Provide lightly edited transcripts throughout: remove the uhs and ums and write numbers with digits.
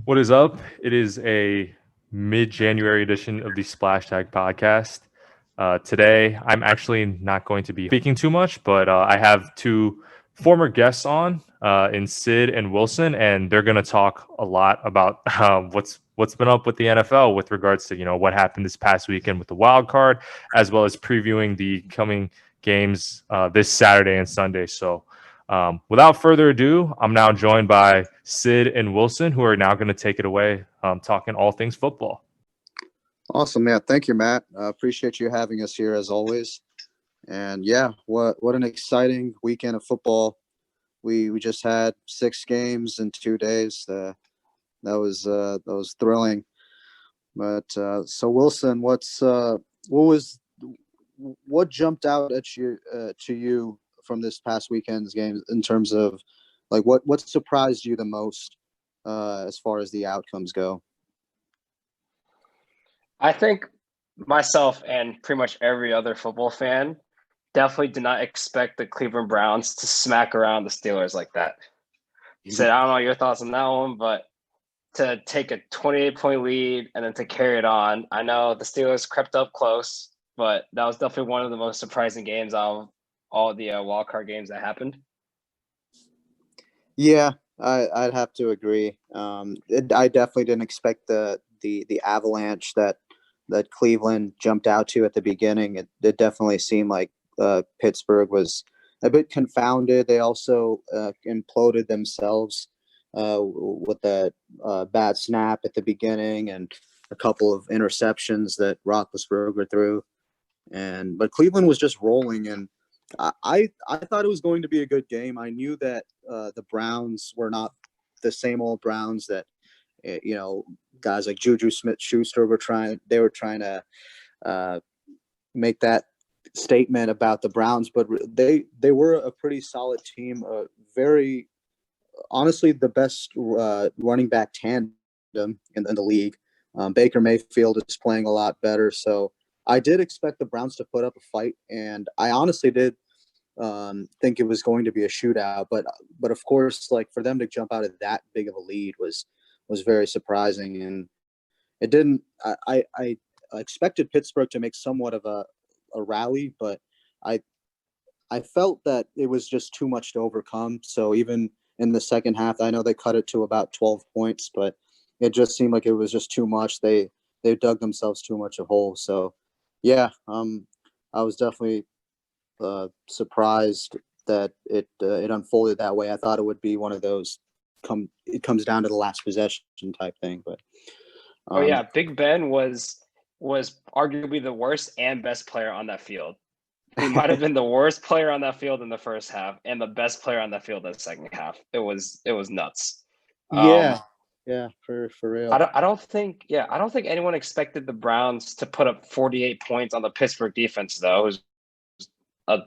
What is up? It is a mid-January edition of the Splash Tag podcast. Today, I'm actually not going to be speaking too much, but I have two former guests on in Sid and Wilson, and they're going to talk a lot about what's been up with the NFL with regards to what happened this past weekend with the wild card, as well as previewing the coming games this Saturday and Sunday. So. Without further ado, I'm now joined by Sid and Wilson, who are now going to take it away, talking all things football. Awesome, yeah. Thank you, Matt. Appreciate you having us here as always. And yeah, what an exciting weekend of football. We just had 6 games in 2 days. That was thrilling. But so Wilson, what jumped out at you to you from this past weekend's game in terms of like what surprised you the most as far as the outcomes go? I think myself and pretty much every other football fan definitely did not expect the Cleveland Browns to smack around the Steelers like that. Said, I don't know your thoughts on that one, but to take a 28-point lead and then to carry it on, I know the Steelers crept up close, but that was definitely one of the most surprising games out of all the wild card games that happened. Yeah, I'd have to agree. I definitely didn't expect the avalanche that Cleveland jumped out to at the beginning. It definitely seemed like Pittsburgh was a bit confounded. They also imploded themselves with a bad snap at the beginning and a couple of interceptions that Roethlisberger threw. But Cleveland was just rolling, and I thought it was going to be a good game. I knew that the Browns were not the same old Browns that guys like Juju Smith-Schuster were trying to make that statement about the Browns, but they were a pretty solid team. Very honestly, the best running back tandem in the league. Baker Mayfield is playing a lot better, so I did expect the Browns to put up a fight, and I honestly did think it was going to be a shootout. But of course, like for them to jump out of that big of a lead was very surprising, and it didn't. I expected Pittsburgh to make somewhat of a rally, but I felt that it was just too much to overcome. So even in the second half, I know they cut it to about 12 points, but it just seemed like it was just too much. They dug themselves too much a hole. So yeah, I was definitely surprised that it unfolded that way. I thought it would be one of those it comes down to the last possession type thing. But Big Ben was arguably the worst and best player on that field. He might have been the worst player on that field in the first half and the best player on that field in the second half. It was nuts. Yeah, for real. I don't think anyone expected the Browns to put up 48 points on the Pittsburgh defense, though. It was a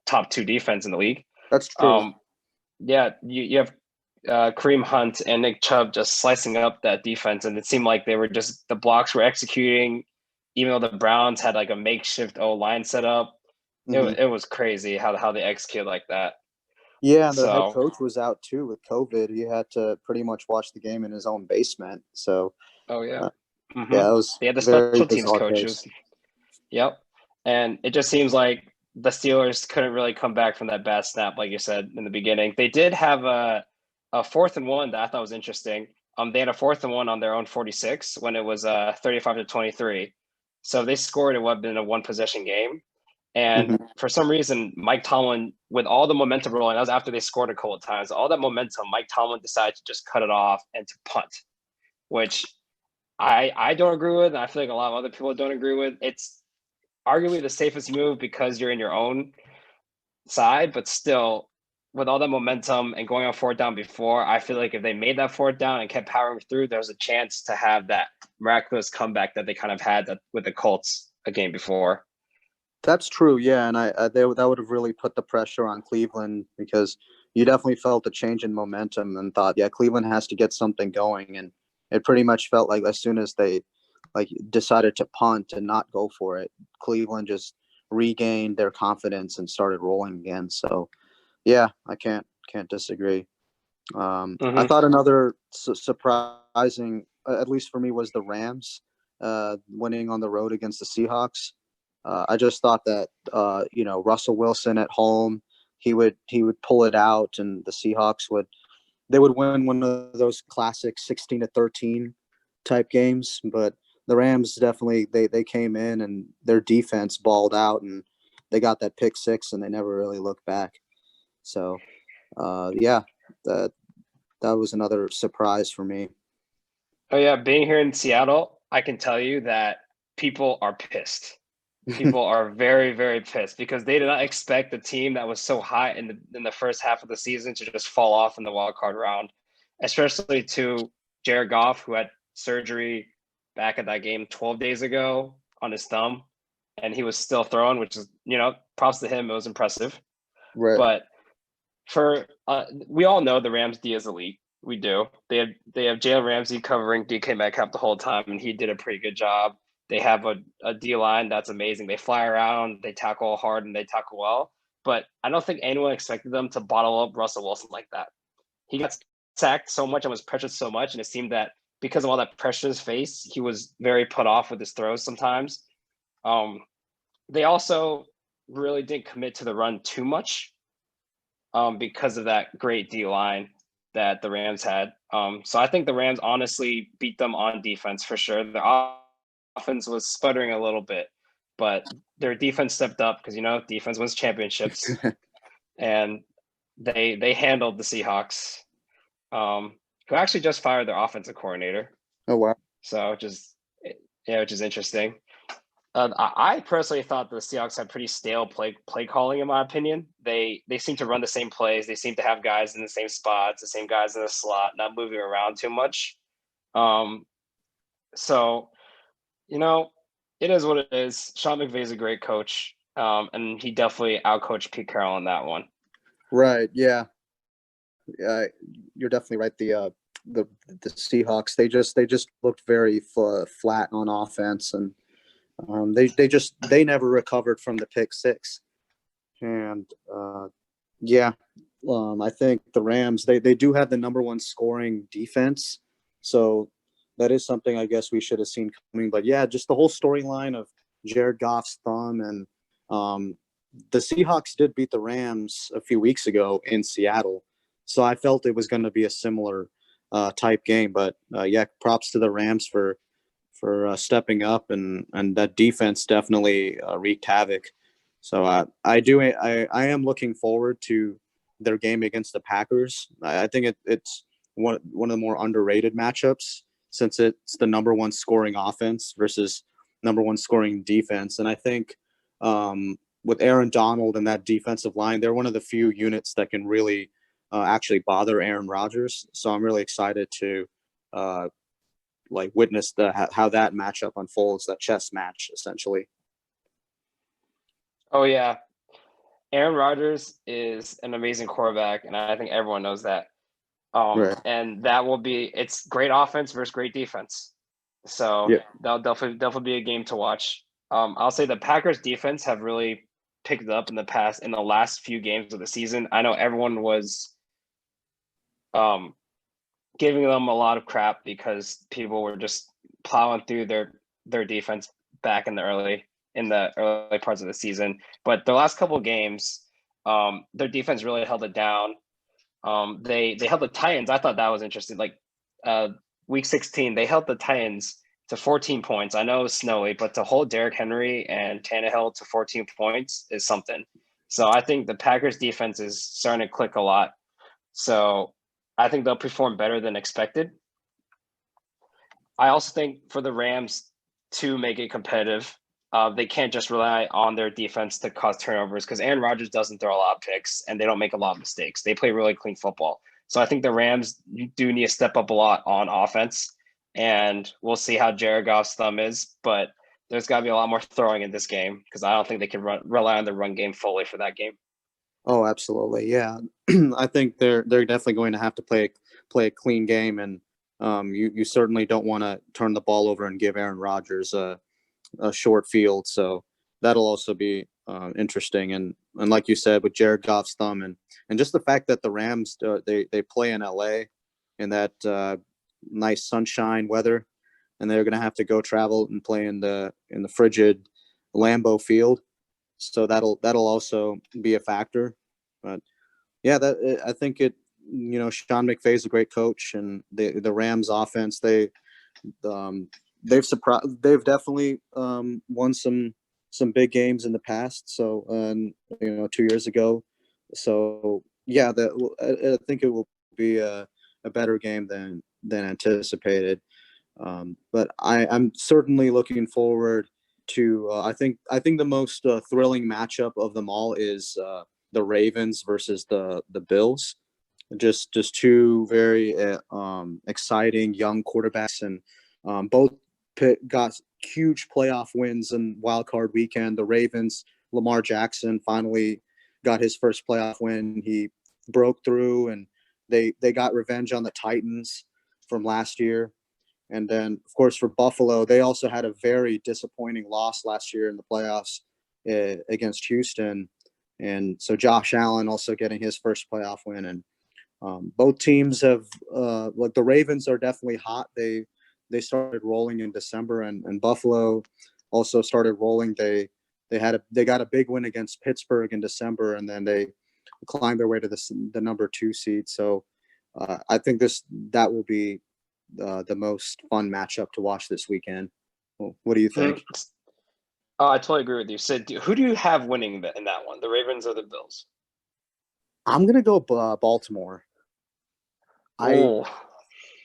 top 2 defense in the league. That's true. You have Kareem Hunt and Nick Chubb just slicing up that defense, and it seemed like the blocks were executing, even though the Browns had like a makeshift O-line set up. Mm-hmm. It was crazy how they execute like that. Yeah, and the head coach was out too with COVID. He had to pretty much watch the game in his own basement. So yeah, it was they had the special teams coaches. Yep, and it just seems like the Steelers couldn't really come back from that bad snap, like you said in the beginning. They did have a 4th and 1 that I thought was interesting. They had a 4th and 1 on their own 46 when it was 35-23. So they scored in a 1-possession game. And for some reason, Mike Tomlin, with all the momentum rolling, that was after they scored a couple of times, all that momentum, Mike Tomlin decided to just cut it off and to punt, which I don't agree with, and I feel like a lot of other people don't agree with. It's arguably the safest move because you're in your own side, but still, with all that momentum and going on 4th down before, I feel like if they made that 4th down and kept powering through, there's a chance to have that miraculous comeback that they kind of had with the Colts a game before. That's true, yeah, and that would have really put the pressure on Cleveland because you definitely felt a change in momentum and thought, yeah, Cleveland has to get something going, and it pretty much felt like as soon as they decided to punt and not go for it, Cleveland just regained their confidence and started rolling again. So, yeah, I can't disagree. I thought another surprising, at least for me, was the Rams winning on the road against the Seahawks. I just thought that Russell Wilson at home, he would pull it out, and the Seahawks would win one of those classic 16-13 type games. But the Rams definitely they came in and their defense balled out, and they got that pick six, and they never really looked back. So that was another surprise for me. Oh yeah, being here in Seattle, I can tell you that people are pissed. People are very, very pissed because they did not expect the team that was so high in the first half of the season to just fall off in the wild card round, especially to Jared Goff, who had surgery back at that game 12 days ago on his thumb, and he was still throwing, which is, props to him. It was impressive. Right. But we all know the Rams D is elite. We do. They have Jalen Ramsey covering DK Metcalf the whole time, and he did a pretty good job. They have a D line that's amazing. They fly around, they tackle hard, and they tackle well. But I don't think anyone expected them to bottle up Russell Wilson like that. He got sacked so much and was pressured so much, and it seemed that because of all that pressure in his face, he was very put off with his throws sometimes. They also really didn't commit to the run too much because of that great D line that the Rams had. So I think the Rams honestly beat them on defense for sure. The offense was sputtering a little bit, but their defense stepped up because defense wins championships, and they handled the Seahawks, who actually just fired their offensive coordinator. Oh wow! So which is interesting. I personally thought the Seahawks had pretty stale play calling, in my opinion. They seem to run the same plays. They seem to have guys in the same spots, the same guys in the slot, not moving around too much. So, it is what it is. Sean McVay is a great coach, and he definitely outcoached Pete Carroll on that one. Right. Yeah. You're definitely right. The Seahawks, they just looked very flat on offense, and they never recovered from the pick six. And I think the Rams, they do have the number one scoring defense, so that is something I guess we should have seen coming. But yeah, just the whole storyline of Jared Goff's thumb, and the Seahawks did beat the Rams a few weeks ago in Seattle, so I felt it was going to be a similar type game. But props to the Rams for stepping up, and that defense definitely wreaked havoc. So I am looking forward to their game against the Packers. I think it's one of the more underrated matchups, since it's the number one scoring offense versus number one scoring defense. And I think with Aaron Donald and that defensive line, they're one of the few units that can really actually bother Aaron Rodgers. So I'm really excited to witness how that matchup unfolds, that chess match, essentially. Oh yeah, Aaron Rodgers is an amazing quarterback, and I think everyone knows that. Right. And that will be, it's great offense versus great defense. So that'll definitely be a game to watch. I'll say the Packers defense have really picked up in the last few games of the season. I know everyone was giving them a lot of crap because people were just plowing through their defense back in the early parts of the season. But the last couple of games, their defense really held it down. They held the Titans. I thought that was interesting. Week 16, they held the Titans to 14 points. I know it was snowy, but to hold Derrick Henry and Tannehill to 14 points is something. So I think the Packers defense is starting to click a lot. So I think they'll perform better than expected. I also think for the Rams to make it competitive, they can't just rely on their defense to cause turnovers, because Aaron Rodgers doesn't throw a lot of picks and they don't make a lot of mistakes. They play really clean football. So I think the Rams do need to step up a lot on offense, and we'll see how Jared Goff's thumb is. But there's got to be a lot more throwing in this game, because I don't think they can rely on the run game fully for that game. Oh, absolutely. Yeah. I think they're definitely going to have to play a clean game, and you certainly don't want to turn the ball over and give Aaron Rodgers a short field. So that'll also be interesting. And and like you said, with Jared Goff's thumb, and just the fact that the Rams they play in LA in that nice sunshine weather, and they're going to have to go travel and play in the frigid Lambeau Field, so that'll also be a factor. But yeah, I think it. Sean McVay's a great coach, and the Rams offense they've definitely won some big games in the past. So 2 years ago. So yeah, I think it will be a better game than anticipated. But I'm certainly looking forward to. I think the most thrilling matchup of them all is the Ravens versus the Bills. Just two very exciting young quarterbacks, and both got huge playoff wins in wild card weekend. The Ravens, Lamar Jackson finally got his first playoff win. He broke through, and they got revenge on the Titans from last year. And then, of course, for Buffalo, they also had a very disappointing loss last year in the playoffs against Houston. And so Josh Allen also getting his first playoff win. And both teams have the Ravens are definitely hot. They started rolling in December, and Buffalo also started rolling. They got a big win against Pittsburgh in December, and then they climbed their way to the number 2 seed. So I think that will be the most fun matchup to watch this weekend. Well, what do you think? Oh, I totally agree with you. Sid, who do you have winning in that one, the Ravens or the Bills? I'm gonna go Baltimore. Oh.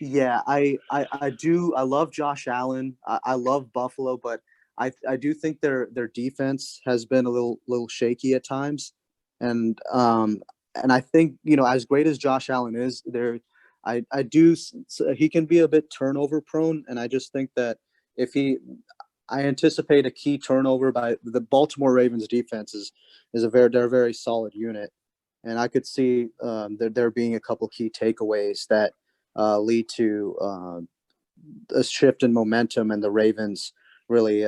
I do. I love Josh Allen. I love Buffalo, but I do think their defense has been a little shaky at times, and I think as great as Josh Allen is, he can be a bit turnover prone, and I just think that I anticipate a key turnover by the Baltimore Ravens defense they're a very solid unit, and I could see there being a couple key takeaways that lead to a shift in momentum, and the Ravens really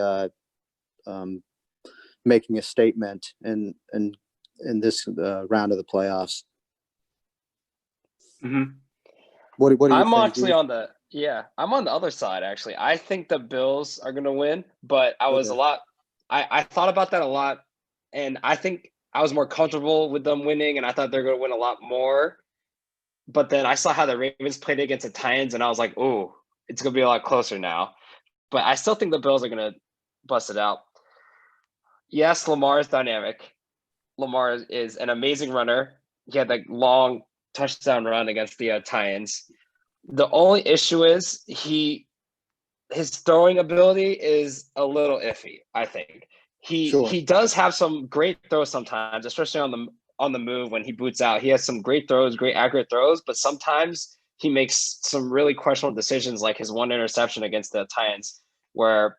making a statement in this round of the playoffs. Mm-hmm. What do you I'm think? actually I'm on the other side, actually. I think the Bills are going to win, but I thought about that a lot, and I think I was more comfortable with them winning, and I thought they're going to win a lot more. But then I saw how the Ravens played against the Titans, and I was like, "Ooh, it's going to be a lot closer now." But I still think the Bills are going to bust it out. Yes, Lamar is dynamic. Lamar is an amazing runner. He had that long touchdown run against the Titans. The only issue is his throwing ability is a little iffy, I think. He does have some great throws sometimes, especially on the move when he boots out. He has some great throws, great accurate throws, but sometimes he makes some really questionable decisions, like his one interception against the Titans, where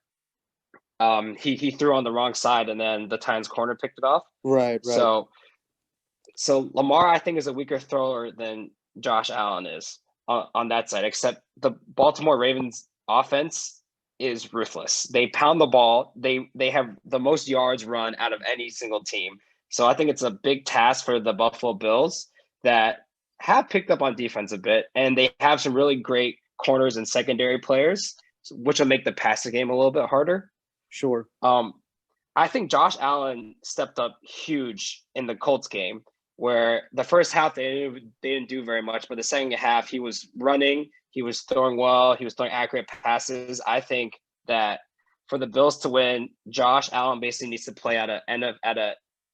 he threw on the wrong side and then the Titans corner picked it off. Right. So Lamar, I think, is a weaker thrower than Josh Allen is on that side, except the Baltimore Ravens offense is ruthless. They pound the ball. They have the most yards run out of any single team. So I think it's a big task for the Buffalo Bills that have picked up on defense a bit, and they have some really great corners and secondary players, which will make the passing game a little bit harder. Sure. I think Josh Allen stepped up huge in the Colts game, where the first half they didn't do very much, but the second half he was running, he was throwing well, he was throwing accurate passes. I think that for the Bills to win, Josh Allen basically needs to play at a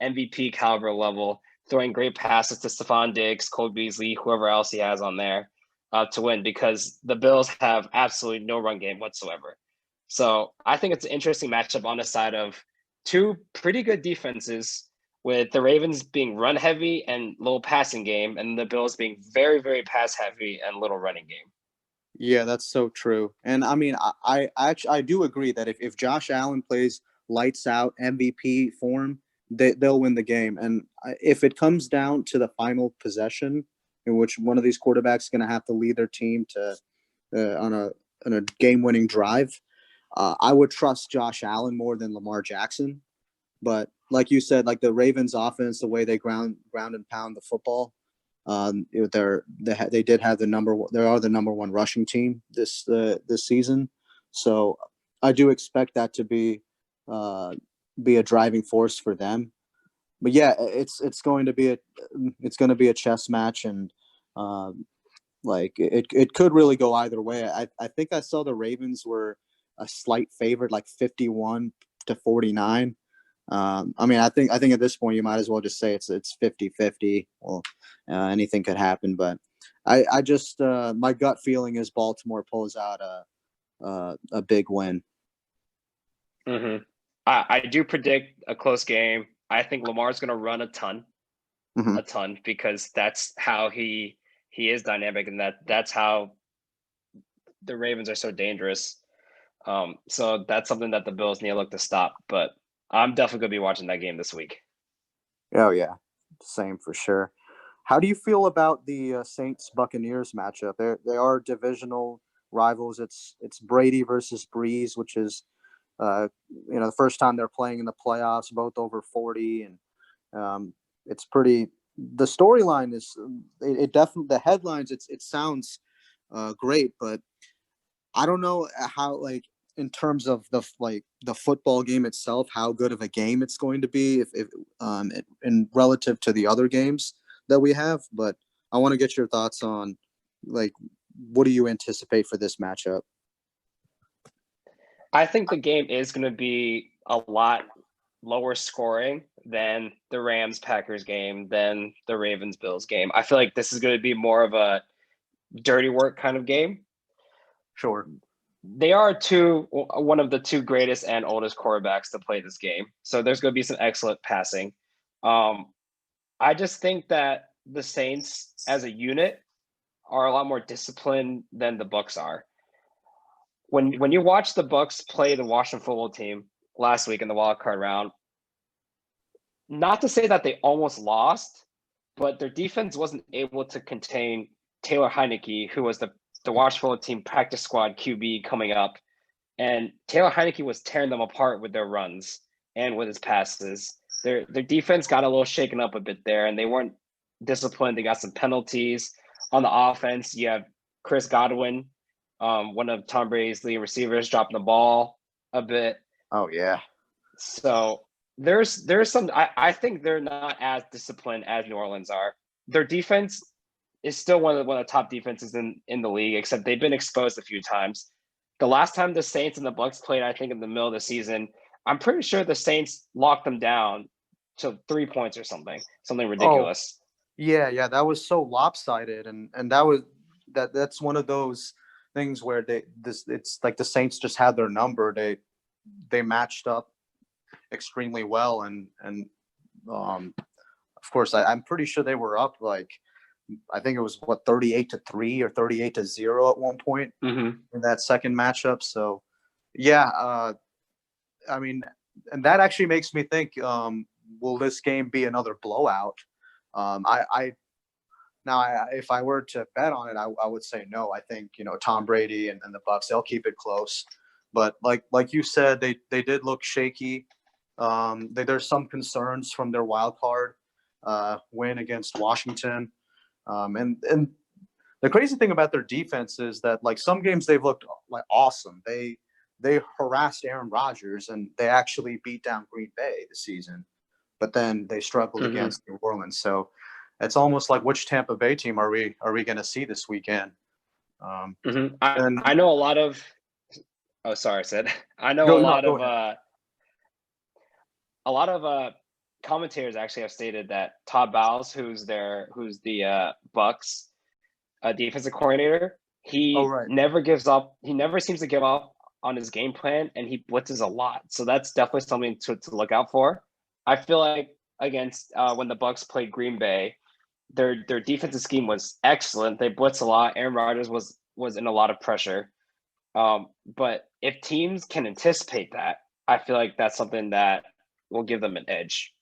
MVP caliber level, throwing great passes to Stephon Diggs, Cole Beasley, whoever else he has on there to win, because the Bills have absolutely no run game whatsoever. So I think it's an interesting matchup on the side of two pretty good defenses, with the Ravens being run heavy and little passing game, and the Bills being very, very pass heavy and little running game. Yeah, that's so true. And I mean, I actually do agree that if Josh Allen plays lights out MVP form, they'll win the game. And if it comes down to the final possession, in which one of these quarterbacks is going to have to lead their team to on a game-winning drive, I would trust Josh Allen more than Lamar Jackson. But like you said, like the Ravens offense, the way they ground and pound the football, they did have they are the number one rushing team this season. So I do expect that to be a driving force for them. But yeah, it's going to be a chess match, and like it could really go either way. I think I saw the Ravens were a slight favorite, like 51-49. I mean, I think at this point you might as well just say it's 50-50. Well, anything could happen, but I just my gut feeling is Baltimore pulls out a big win. Mm-hmm. I do predict a close game. I think Lamar's going to run a ton, because that's how he is dynamic, and that's how the Ravens are so dangerous. So that's something that the Bills need to look to stop. But I'm definitely going to be watching that game this week. Oh yeah, same for sure. How do you feel about the Saints Buccaneers matchup? They are divisional rivals. It's Brady versus Brees, which is the first time they're playing in the playoffs, both over 40, and it's pretty. The storyline is it definitely, the headlines. It sounds great, but I don't know how, like, in terms of the football game itself, how good of a game it's going to be if in relative to the other games that we have. But I want to get your thoughts on, like, what do you anticipate for this matchup? I think the game is going to be a lot lower scoring than the Rams-Packers game, than the Ravens-Bills game. I feel like this is going to be more of a dirty work kind of game. Sure. They are one of the two greatest and oldest quarterbacks to play this game. So there's going to be some excellent passing. I just think that the Saints as a unit are a lot more disciplined than the Bucs are. When you watch the Bucs play the Washington football team last week in the wild card round, not to say that they almost lost, but their defense wasn't able to contain Taylor Heineke, who was the Washington football team practice squad QB coming up. And Taylor Heineke was tearing them apart with their runs and with his passes. Their defense got a little shaken up a bit there, and they weren't disciplined. They got some penalties. On the offense, you have Chris Godwin, one of Tom Brady's lead receivers, dropping the ball a bit. Oh yeah. So there's some. I think they're not as disciplined as New Orleans are. Their defense is still one of the top defenses in the league, except they've been exposed a few times. The last time the Saints and the Bucs played, I think in the middle of the season, I'm pretty sure the Saints locked them down to 3 points or something ridiculous. Oh, yeah, that was so lopsided, and that's one of those things where it's like the Saints just had their number. They matched up extremely well, and of course I'm pretty sure they were up, like, I think it was 38-3 or 38-0 at one point in that second matchup. So yeah, I mean, and that actually makes me think, will this game be another blowout? If I were to bet on it, I would say no. I think, Tom Brady and the Bucs, they'll keep it close. But like you said, they did look shaky. There's some concerns from their wild card win against Washington. And the crazy thing about their defense is that, like, some games they've looked like awesome. They harassed Aaron Rodgers, and they actually beat down Green Bay this season. But then they struggled against New Orleans. So it's almost like, which Tampa Bay team are we going to see this weekend? I know a lot of. Oh, sorry, Sid. I know a lot of commentators actually have stated that Todd Bowles, who's the Bucs defensive coordinator, he never gives up. He never seems to give up on his game plan, and he blitzes a lot. So that's definitely something to look out for. I feel like against when the Bucs played Green Bay, their defensive scheme was excellent. They blitzed a lot. Aaron Rodgers was in a lot of pressure. But if teams can anticipate that, I feel like that's something that will give them an edge.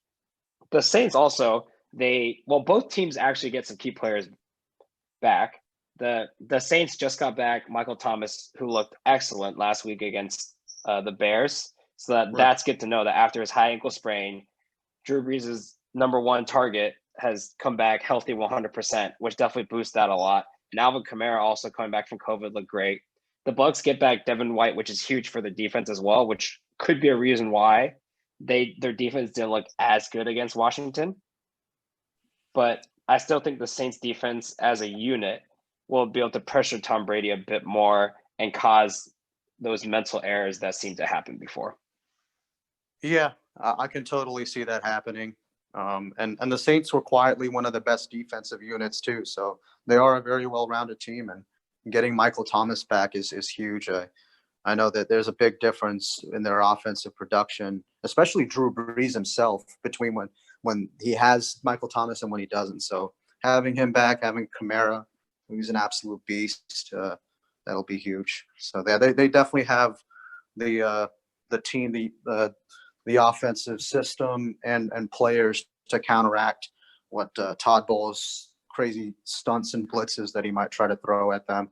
The Saints also, both teams actually get some key players back. The Saints just got back Michael Thomas, who looked excellent last week against the Bears. So that's good to know that after his high ankle sprain, Drew Brees' number one target has come back healthy 100%, which definitely boosts that a lot. And Alvin Kamara also coming back from COVID looked great. The Bucs get back Devin White, which is huge for the defense as well, which could be a reason why their defense didn't look as good against Washington. But I still think the Saints defense as a unit will be able to pressure Tom Brady a bit more and cause those mental errors that seemed to happen before. Yeah, I can totally see that happening. And the Saints were quietly one of the best defensive units too. So they are a very well-rounded team, and getting Michael Thomas back is huge. I know that there's a big difference in their offensive production, especially Drew Brees himself, between when he has Michael Thomas and when he doesn't. So having him back, having Kamara, who's an absolute beast, that'll be huge. So they definitely have the team, the offensive system and players to counteract what Todd Bowles' crazy stunts and blitzes that he might try to throw at them.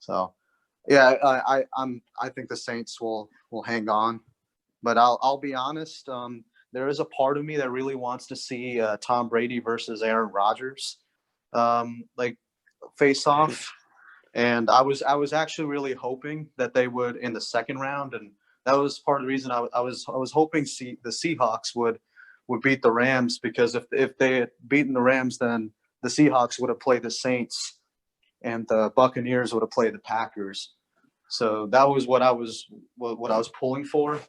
So, yeah, I think the Saints will hang on, but I'll be honest. There is a part of me that really wants to see Tom Brady versus Aaron Rodgers, face off, and I was actually really hoping that they would in the second round, and that was part of the reason I was hoping the Seahawks would beat the Rams, because if they had beaten the Rams, then the Seahawks would have played the Saints and the Buccaneers would have played the Packers. So that was what I was pulling for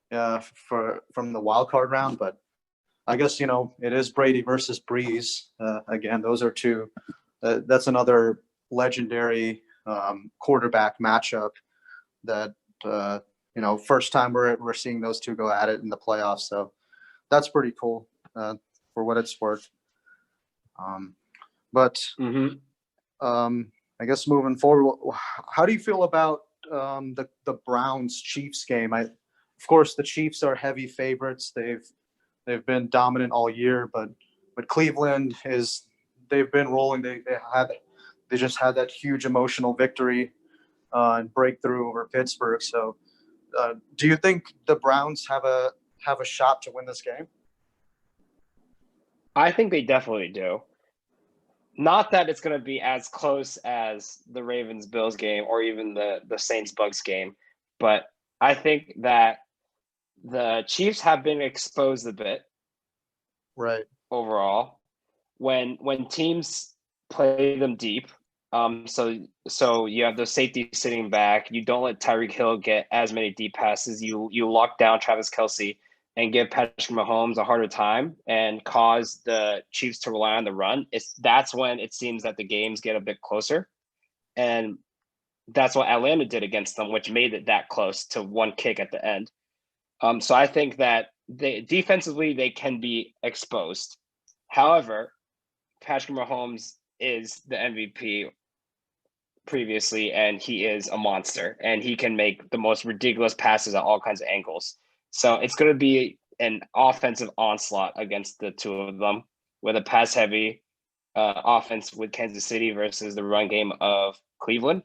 from the wild card round. But I guess, it is Brady versus Brees. Again, those are two. That's another legendary quarterback matchup that first time we're seeing those two go at it in the playoffs. So that's pretty cool for what it's worth. I guess moving forward, how do you feel about the Browns-Chiefs game? Of course, the Chiefs are heavy favorites. They've been dominant all year, but Cleveland they've been rolling. They just had that huge emotional victory and breakthrough over Pittsburgh. So, do you think the Browns have a shot to win this game? I think they definitely do. Not that it's going to be as close as the Ravens-Bills game or even the Saints-Bucks game, but I think that the Chiefs have been exposed a bit, right? Overall, when teams play them deep, so you have the safety sitting back. You don't let Tyreek Hill get as many deep passes. You lock down Travis Kelce and give Patrick Mahomes a harder time and cause the Chiefs to rely on the run. That's when it seems that the games get a bit closer. And that's what Atlanta did against them, which made it that close to one kick at the end. So I think that defensively they can be exposed. However, Patrick Mahomes is the MVP previously, and he is a monster, and he can make the most ridiculous passes at all kinds of angles. So it's going to be an offensive onslaught against the two of them, with a pass-heavy offense with Kansas City versus the run game of Cleveland.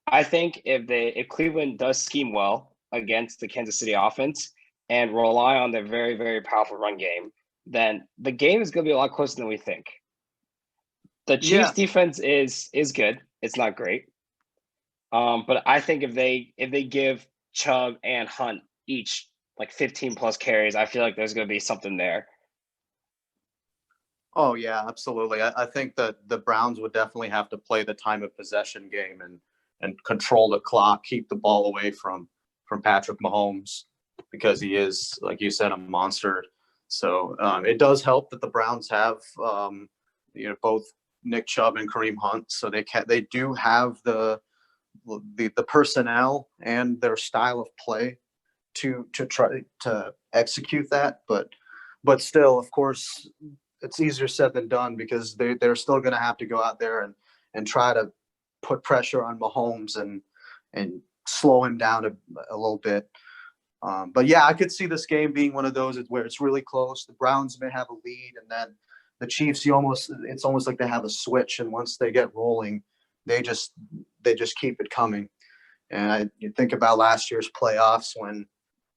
I think if Cleveland does scheme well against the Kansas City offense and rely on their very, very powerful run game, then the game is going to be a lot closer than we think. The Chiefs' defense is good. It's not great. But I think if they give Chubb and Hunt each like 15 plus carries, I feel like there's going to be something there. Oh yeah, absolutely. I think that the Browns would definitely have to play the time of possession game and control the clock, keep the ball away from Patrick Mahomes, because he is, like you said, a monster. So it does help that the Browns have both Nick Chubb and Kareem Hunt, so they do have the personnel and their style of play to try to execute that, but still, of course, it's easier said than done, because they're still going to have to go out there and try to put pressure on Mahomes and slow him down a little bit. But yeah, I could see this game being one of those where it's really close. The Browns may have a lead, and then the Chiefs, it's almost like they have a switch, and once they get rolling, they just keep it coming. And you think about last year's playoffs when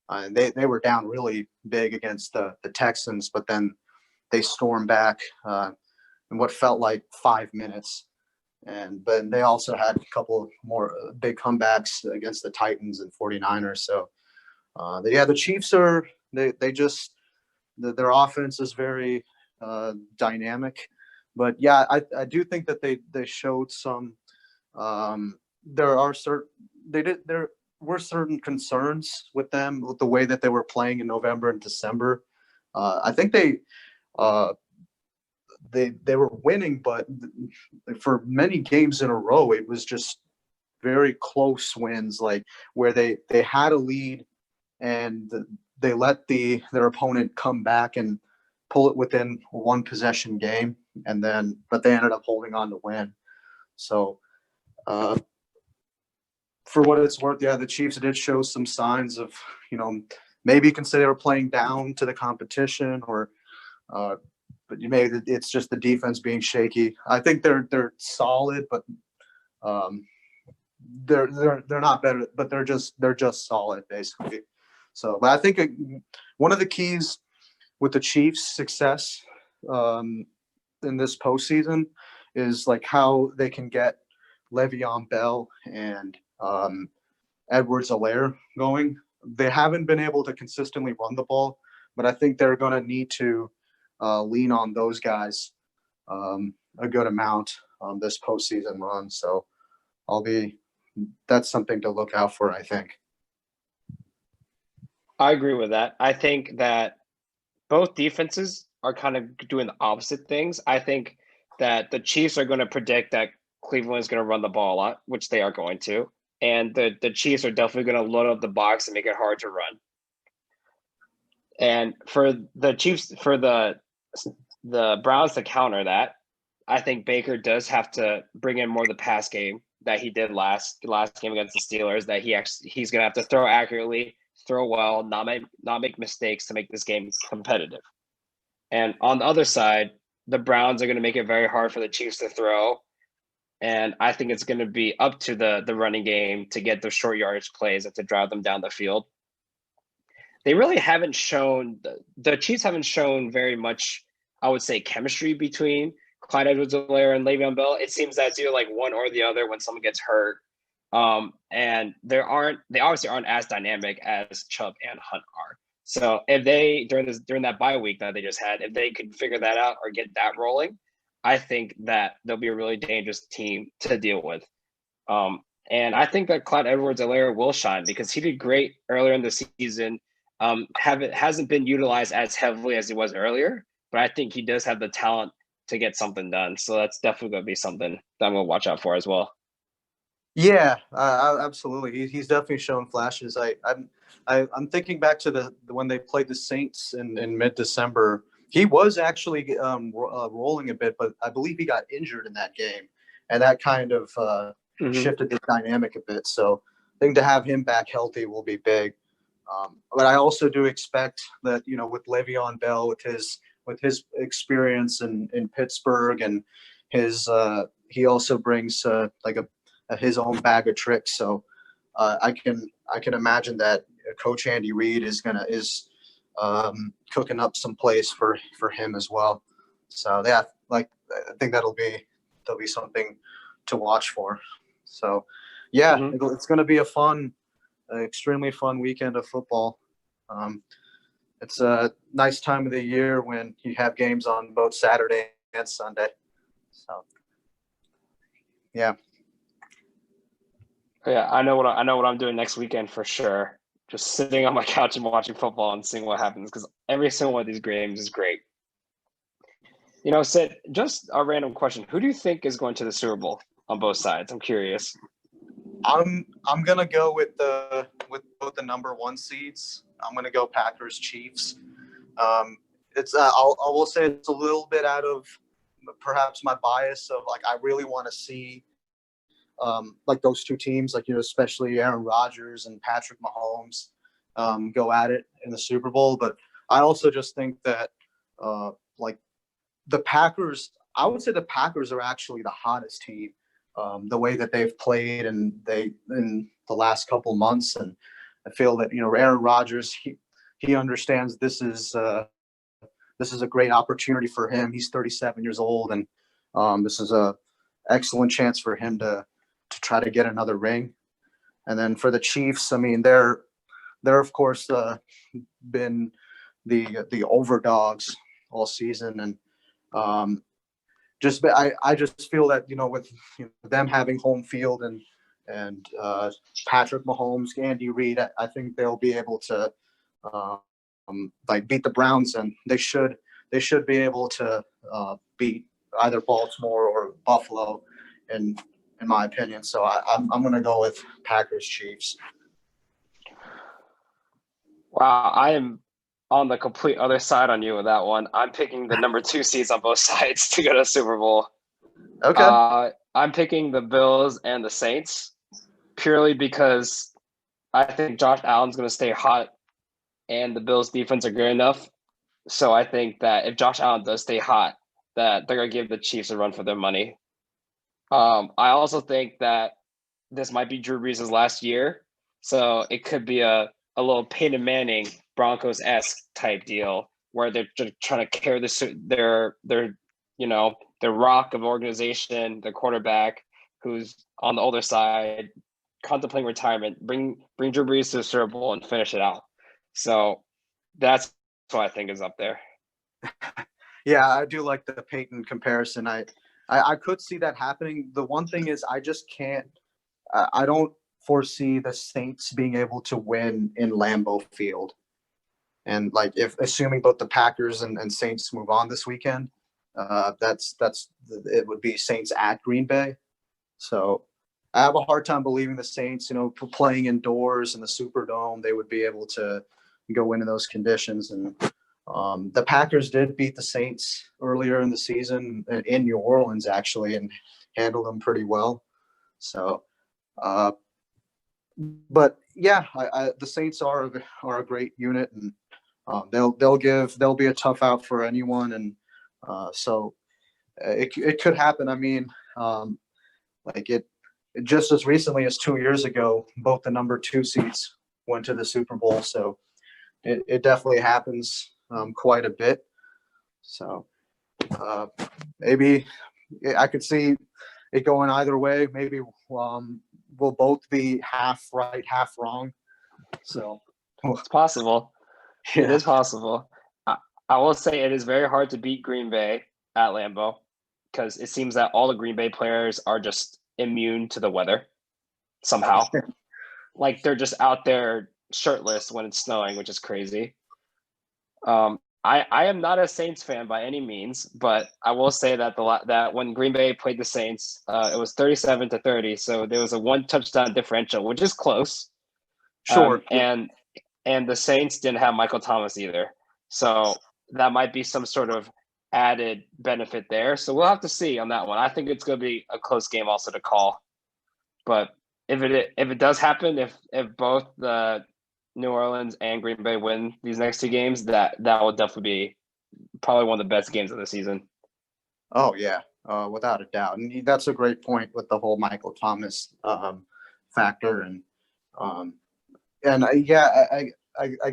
They were down really big against the Texans, but then they stormed back in what felt like 5 minutes. But they also had a couple more big comebacks against the Titans and 49ers. So, the Chiefs their offense is very dynamic. But yeah, I do think that they showed some. There were certain concerns with them with the way that they were playing in November and December. I think they were winning, but for many games in a row, it was just very close wins, like where they had a lead and they let their opponent come back and pull it within one possession game, but they ended up holding on to win. So, for what it's worth, yeah, the Chiefs did show some signs of, maybe you can say they were playing down to the competition, or but maybe it's just the defense being shaky. I think they're solid, but they're not better, but they're just solid basically. So, but I think one of the keys with the Chiefs' success in this postseason is like how they can get Le'Veon Bell and Edwards-Helaire going. They haven't been able to consistently run the ball, but I think they're going to need to lean on those guys a good amount on this postseason run. So that's something to look out for, I think. I agree with that. I think that both defenses are kind of doing the opposite things. I think that the Chiefs are going to predict that Cleveland is going to run the ball a lot, which they are going to. And the Chiefs are definitely going to load up the box and make it hard to run. And for the Chiefs, for the Browns to counter that, I think Baker does have to bring in more of the pass game that he did last game against the Steelers, that he's going to have to throw accurately, throw well, not make mistakes to make this game competitive. And on the other side, the Browns are going to make it very hard for the Chiefs to throw. And I think it's going to be up to the running game to get those short yardage plays and to drive them down the field. They really haven't shown – the Chiefs haven't shown very much, I would say, chemistry between Clyde Edwards-Helaire and Le'Veon Bell. It seems that it's either like one or the other when someone gets hurt. And they obviously aren't as dynamic as Chubb and Hunt are. So if they during that bye week that they just had, if they could figure that out or get that rolling, I think that they'll be a really dangerous team to deal with. And I think that Clyde Edwards-Helaire will shine because he did great earlier in the season. Hasn't been utilized as heavily as he was earlier, but I think he does have the talent to get something done. So that's definitely going to be something that I'm going to watch out for as well. Yeah, absolutely. He's definitely shown flashes. I'm thinking back to when they played the Saints in mid-December. He was actually rolling a bit, but I believe he got injured in that game, and that kind of shifted the dynamic a bit. So I think to have him back healthy will be big. But I also do expect that, with Le'Veon Bell, with his experience in Pittsburgh, and he also brings his own bag of tricks. So I can imagine that Coach Andy Reid is cooking up some plays for him as well. So yeah, I think there'll be something to watch for. So yeah, it's going to be extremely fun weekend of football. It's a nice time of the year when you have games on both Saturday and Sunday. So yeah. Yeah, I know what I'm doing next weekend for sure. Just sitting on my couch and watching football and seeing what happens, because every single one of these games is great. Sid, just a random question: who do you think is going to the Super Bowl on both sides? I'm curious. I'm gonna go with both the number one seeds. I'm gonna go Packers Chiefs. I will say it's a little bit out of perhaps my bias of I really want to see those two teams, especially Aaron Rodgers and Patrick Mahomes go at it in the Super Bowl. But I also just think that the Packers, I would say the Packers are actually the hottest team. The way that they've played in the last couple months, and I feel that Aaron Rodgers, he understands this is a great opportunity for him. He's 37 years old, and this is a excellent chance for him to try to get another ring. And then for the Chiefs, I mean, they're of course been the overdogs all season, and I just feel that with them having home field and Patrick Mahomes, Andy Reid, I think they'll be able to beat the Browns, and they should be able to beat either Baltimore or Buffalo, in my opinion. So I'm going to go with Packers Chiefs. Wow, I am on the complete other side on you with that one. I'm picking the number 2 seeds on both sides to go to the Super Bowl. Okay. I'm picking the Bills and the Saints purely because I think Josh Allen's going to stay hot and the Bills defense are good enough. So I think that if Josh Allen does stay hot, that they're going to give the Chiefs a run for their money. I also think that this might be Drew Brees' last year. So it could be a little Peyton Manning Broncos-esque type deal where they're just trying to carry their rock of organization, their quarterback who's on the older side, contemplating retirement, bring Drew Brees to the Super Bowl and finish it out. So that's what I think is up there. Yeah, I do like the Peyton comparison. I could see that happening. The one thing is I just can't I don't foresee the Saints being able to win in Lambeau Field. And if assuming both the Packers and Saints move on this weekend, it would be Saints at Green Bay. So I have a hard time believing the Saints, playing indoors in the Superdome, they would be able to go into those conditions. And the Packers did beat the Saints earlier in the season in New Orleans, actually, and handled them pretty well. So, but yeah, the Saints are a great unit, and they'll be a tough out for anyone, and so it could happen. I mean, it just as recently as 2 years ago, both the number 2 seeds went to the Super Bowl, so it definitely happens quite a bit. So maybe I could see it going either way. Maybe we'll both be half right, half wrong. So it's possible. Yeah. It is possible. I will say it is very hard to beat Green Bay at Lambeau because it seems that all the Green Bay players are just immune to the weather somehow. They're just out there shirtless when it's snowing, which is crazy. I am not a Saints fan by any means, but I will say that that when Green Bay played the Saints, it was 37-30, so there was a 1 touchdown differential, which is close. Sure. And the Saints didn't have Michael Thomas either, so that might be some sort of added benefit there. So we'll have to see on that one. I think it's going to be a close game also to call, but if it does happen, if both the New Orleans and Green Bay win these next 2 games, that will definitely be probably one of the best games of the season. Oh yeah, without a doubt, and that's a great point with the whole Michael Thomas factor, and I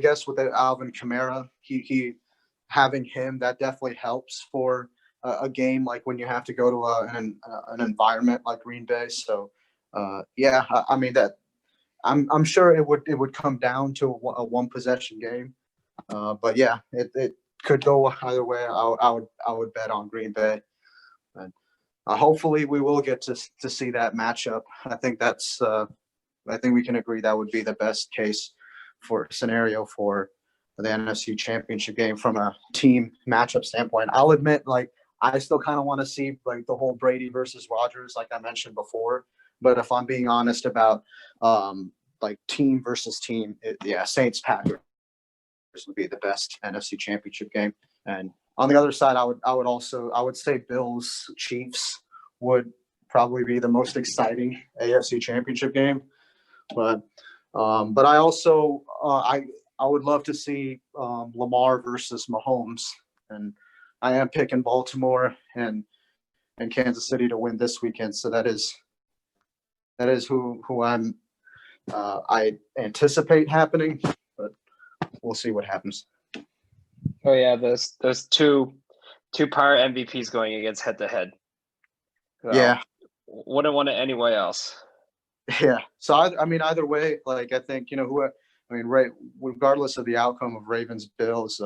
guess with Alvin Kamara, he having him, that definitely helps for a game like when you have to go to an environment like Green Bay. So I mean that. I'm sure it would come down to a 1 possession game, but yeah, it could go either way. I would bet on Green Bay, and hopefully we will get to see that matchup. I think we can agree that would be the best case for scenario for the NFC Championship game from a team matchup standpoint. I'll admit, I still kind of want to see the whole Brady versus Rodgers, like I mentioned before. But if I'm being honest about team versus team, Saints Packers would be the best NFC Championship game. And on the other side, I would say Bills Chiefs would probably be the most exciting AFC Championship game. But I also I would love to see Lamar versus Mahomes, and I am picking Baltimore and Kansas City to win this weekend. So that is who I'm I anticipate happening, but we'll see what happens. Oh yeah, those two-part MVPs going against head-to-head. So, Yeah. Wouldn't want it anywhere else. Yeah. So I mean, either way, like I think right, regardless of the outcome of Ravens Bills,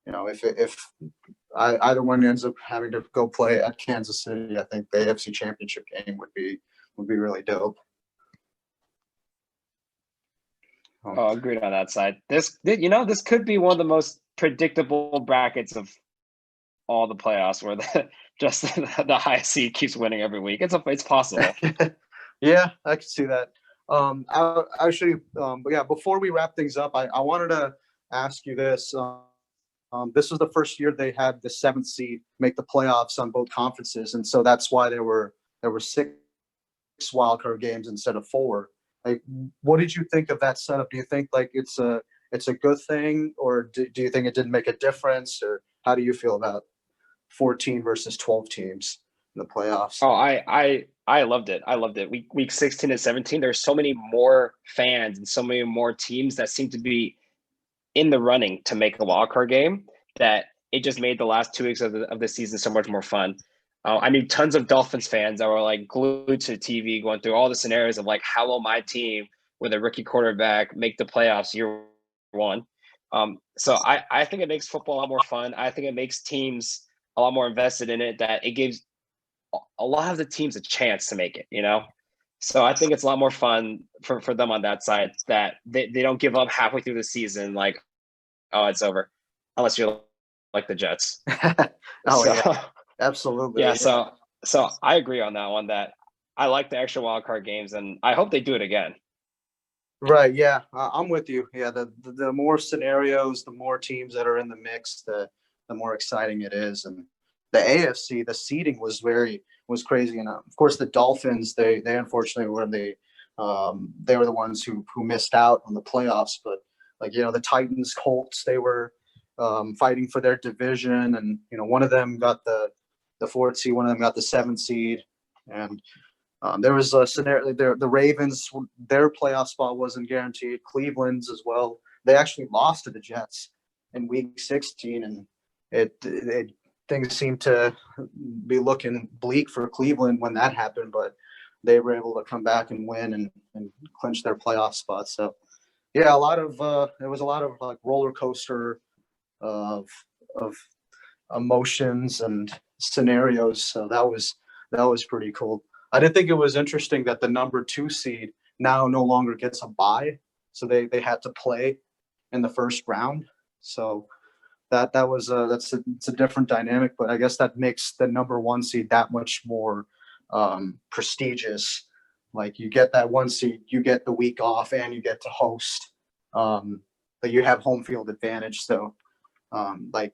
if either one ends up having to go play at Kansas City, I think the AFC Championship game would be really dope. Oh, agreed on that side. This could be one of the most predictable brackets of all the playoffs, where the highest seed keeps winning every week. It's possible. Yeah, I can see that. But yeah, before we wrap things up, I wanted to ask you this. This was the first year they had the 7th seed make the playoffs on both conferences, and so that's why there were 6 wildcard games instead of 4. Like, what did you think of that setup? Do you think like it's a good thing, or do you think it didn't make a difference, or how do you feel about 14 versus 12 teams in the playoffs? Oh, I loved it. I loved it. Week 16 and 17, there's so many more fans and so many more teams that seem to be in the running to make a wildcard game, that it just made the last 2 weeks of the season so much more fun. I knew tons of Dolphins fans that were like glued to TV, going through all the scenarios of like, how will my team with a rookie quarterback make the playoffs year one? So I think it makes football a lot more fun. I think it makes teams a lot more invested in it, that it gives a lot of the teams a chance to make it, So I think it's a lot more fun for them on that side, that they don't give up halfway through the season like, oh, it's over, unless you're like the Jets. Yeah, absolutely. Yeah, so I agree on that one, that I like the extra wildcard games, and I hope they do it again. Right. Yeah, I'm with you. Yeah, the more scenarios, the more teams that are in the mix, the more exciting it is. And the AFC, the seeding was crazy. And of course, the Dolphins, they unfortunately were they were the ones who missed out on the playoffs. But like, the Titans, Colts, they were fighting for their division, and one of them got the 4th seed, one of them got the 7th seed, and there was a scenario. The Ravens, their playoff spot wasn't guaranteed. Cleveland's as well. They actually lost to the Jets in Week 16, and things seemed to be looking bleak for Cleveland when that happened. But they were able to come back and win and clinch their playoff spot. So, yeah, there was a lot of like roller coaster of emotions and scenarios. So that was pretty cool. I did think it was interesting that the number 2 seed now no longer gets a bye, so they had to play in the first round. So that's a different dynamic, but I guess that makes the number 1 seed that much more prestigious. Like, you get that 1 seed, you get the week off, and you get to host, but you have home field advantage. So, like,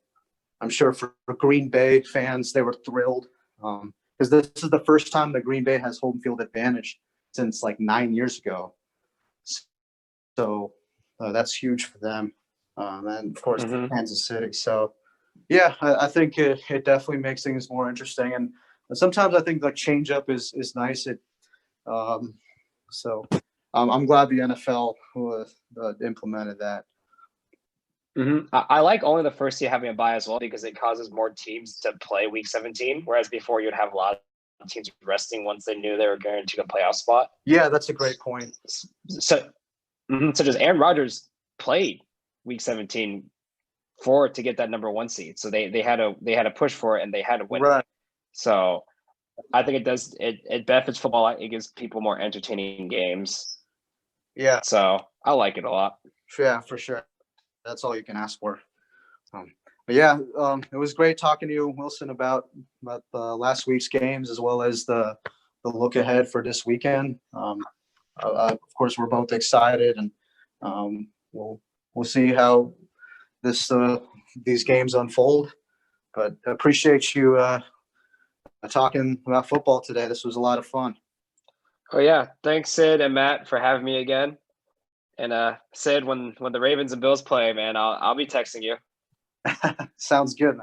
I'm sure for Green Bay fans, they were thrilled. Because this is the first time that Green Bay has home field advantage since like 9 years ago. So that's huge for them. And of course, Kansas City. So yeah, I think it definitely makes things more interesting. And sometimes I think like change up is nice. So I'm glad the NFL implemented that. I like only the first seed having a bye as well, because it causes more teams to play Week 17, whereas before you'd have a lot of teams resting once they knew they were guaranteed a playoff spot. Yeah, that's a great point. So just Aaron Rodgers played Week 17 to get that number 1 seed, so they had to push for it, and they had to win. Right. So I think it benefits football. It gives people more entertaining games. Yeah. So I like it a lot. Yeah, for sure. That's all you can ask for. But yeah, it was great talking to you, Wilson, about last week's games, as well as the look ahead for this weekend. Of course, we're both excited, and we'll see how these games unfold. But I appreciate you talking about football today. This was a lot of fun. Oh yeah, thanks Sid and Matt for having me again. And Sid, when the Ravens and Bills play, man, I'll be texting you. Sounds good,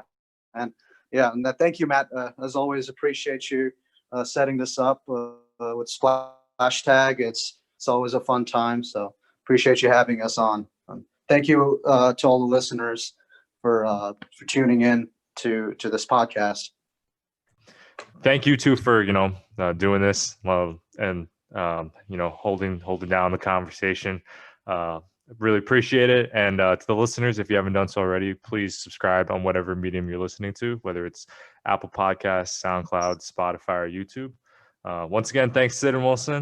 man. Yeah, and thank you, Matt. As always, appreciate you setting this up with Splash Tag. It's It's always a fun time. So appreciate you having us on. Thank you to all the listeners for tuning in to this podcast. Thank you too for doing this and holding down the conversation. Really appreciate it. And to the listeners, if you haven't done so already, please subscribe on whatever medium you're listening to, whether it's Apple Podcasts, SoundCloud, Spotify, or YouTube. Once again, thanks, Sid and Wilson.